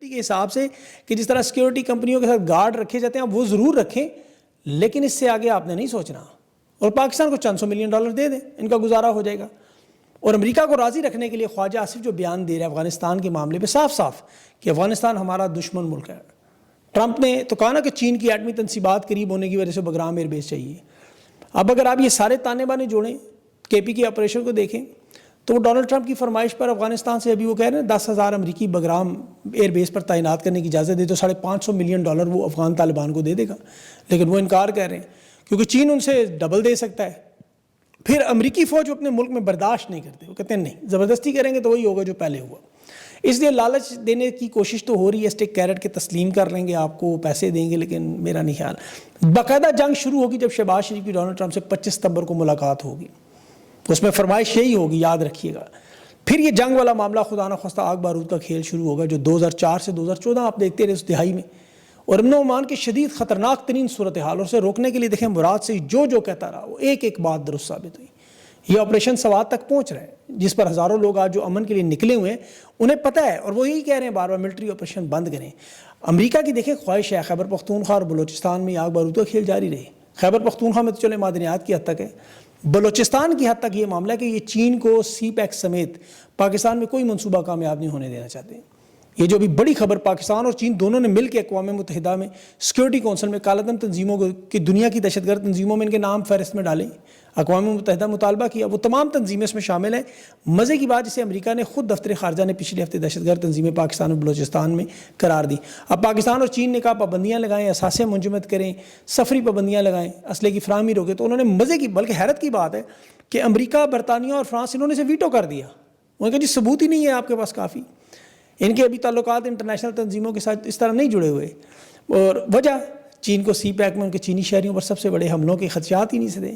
کے حساب سے کہ جس طرح سیکیورٹی کمپنیوں کے ساتھ گارڈ رکھے جاتے ہیں وہ ضرور رکھیں، لیکن اس سے آگے آپ نے نہیں سوچنا، اور پاکستان کو $400 ملین دے دیں، ان کا گزارا ہو جائے گا۔ اور امریکہ کو راضی رکھنے کے لیے خواجہ آصف جو بیان دے رہا ہے افغانستان کے معاملے پہ صاف صاف کہ افغانستان ہمارا دشمن ملک ہے۔ ٹرمپ نے تو کہا نا کہ چین کی ایٹمی تنصیبات قریب ہونے کی وجہ سے بگرام ایئر بیس چاہیے۔ اب اگر آپ یہ سارے تانے بانے جوڑیں، کے پی کے آپریشن کو دیکھیں، تو وہ ڈونلڈ ٹرمپ کی فرمائش پر افغانستان سے ابھی وہ کہہ رہے ہیں 10,000 امریکی بگرام ایئر بیس پر تعینات کرنے کی اجازت دے تو $550 ملین وہ افغان طالبان کو دے دے گا، لیکن وہ انکار کہہ رہے ہیں کیونکہ چین ان سے ڈبل دے سکتا ہے۔ پھر امریکی فوج اپنے ملک میں برداشت نہیں کرتے، وہ کہتے ہیں نہیں، زبردستی کریں گے تو وہی ہوگا جو پہلے ہوا۔ اس لیے لالچ دینے کی کوشش تو ہو رہی ہے، اسٹک کیرٹ کے تسلیم کر لیں گے، آپ کو پیسے دیں گے، لیکن میرا نہیں خیال۔ باقاعدہ جنگ شروع ہوگی جب شہباز شریف کی ڈونلڈ ٹرمپ سے 25 ستمبر کو ملاقات ہوگی، اس میں فرمائش یہی ہوگی، یاد رکھیے گا۔ پھر یہ جنگ والا معاملہ خدا نہ خواستہ آگ بارود کا کھیل شروع ہوگا جو 2004 سے 2014 آپ دیکھتے رہے اس دہائی میں، اور امن و امان کی شدید خطرناک ترین صورتحال، اور اسے روکنے کے لیے دیکھیں مراد سے جو کہتا رہا وہ ایک ایک بات درست ثابت ہوئی۔ یہ آپریشن سوات تک پہنچ رہا ہے جس پر ہزاروں لوگ آج جو امن کے لیے نکلے ہوئے ہیں انہیں پتہ ہے، اور وہ یہی کہہ رہے ہیں بار بار ملٹری آپریشن بند کریں۔ امریکہ کی دیکھیں خواہش ہے خیبر پختونخوا اور بلوچستان میں آگ بارود کا کھیل جاری رہے۔ خیبر پختونخوا میں تو چلے معدنیات کی حد تک ہے، بلوچستان کی حد تک یہ معاملہ ہے کہ یہ چین کو سی پیک سمیت پاکستان میں کوئی منصوبہ کامیاب نہیں ہونے دینا چاہتے۔ یہ جو بھی بڑی خبر، پاکستان اور چین دونوں نے مل کے اقوام متحدہ میں سیکیورٹی کونسل میں کالا دم تنظیموں کی دنیا کی دہشت گرد تنظیموں میں ان کے نام فہرست میں ڈالیں۔ اقوام متحدہ مطالبہ کیا، وہ تمام تنظیمیں اس میں شامل ہیں۔ مزے کی بات جسے امریکہ نے خود دفتر خارجہ نے پچھلے ہفتے دہشت گرد تنظیمیں پاکستان اور بلوچستان میں قرار دی۔ اب پاکستان اور چین نے کہا پابندیاں لگائیں، اثاثے منجمد کریں، سفری پابندیاں لگائیں، اسلحے کی فراہمی روکیں، تو انہوں نے مزے کی بلکہ حیرت کی بات ہے کہ امریکہ، برطانیہ اور فرانس انہوں نے اسے ویٹو کر دیا۔ انہوں نے کہا جی ثبوت ہی نہیں ہے آپ کے پاس کافی، ان کے ابھی تعلقات انٹرنیشنل تنظیموں کے ساتھ اس طرح نہیں جڑے ہوئے، اور وجہ چین کو سی پیک میں ان کے چینی شہریوں پر سب سے بڑے حملوں کے خدشات ہی نہیں سے دیں۔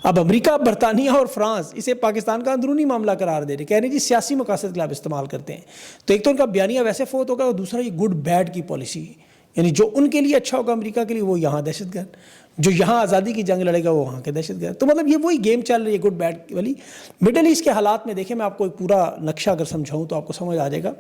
اب امریکہ، برطانیہ اور فرانس اسے پاکستان کا اندرونی معاملہ قرار دے رہے، کہہ رہے ہیں جی سیاسی مقاصد کے لیے آپ استعمال کرتے ہیں۔ تو ایک تو ان کا بیانیہ ویسے فوت ہوگا، اور دوسرا یہ گڈ بیڈ کی پالیسی، یعنی جو ان کے لیے اچھا ہوگا امریکہ کے لیے وہ یہاں دہشت گرد، جو یہاں آزادی کی جنگ لڑے گا وہ وہاں کے دہشت گرد۔ تو مطلب یہ وہی گیم چل رہی ہے گڈ بیڈ والی۔ مڈل ایسٹ کے حالات میں دیکھیں، میں آپ کو ایک پورا نقشہ اگر سمجھاؤں تو آپ کو سمجھ آ جائے گا۔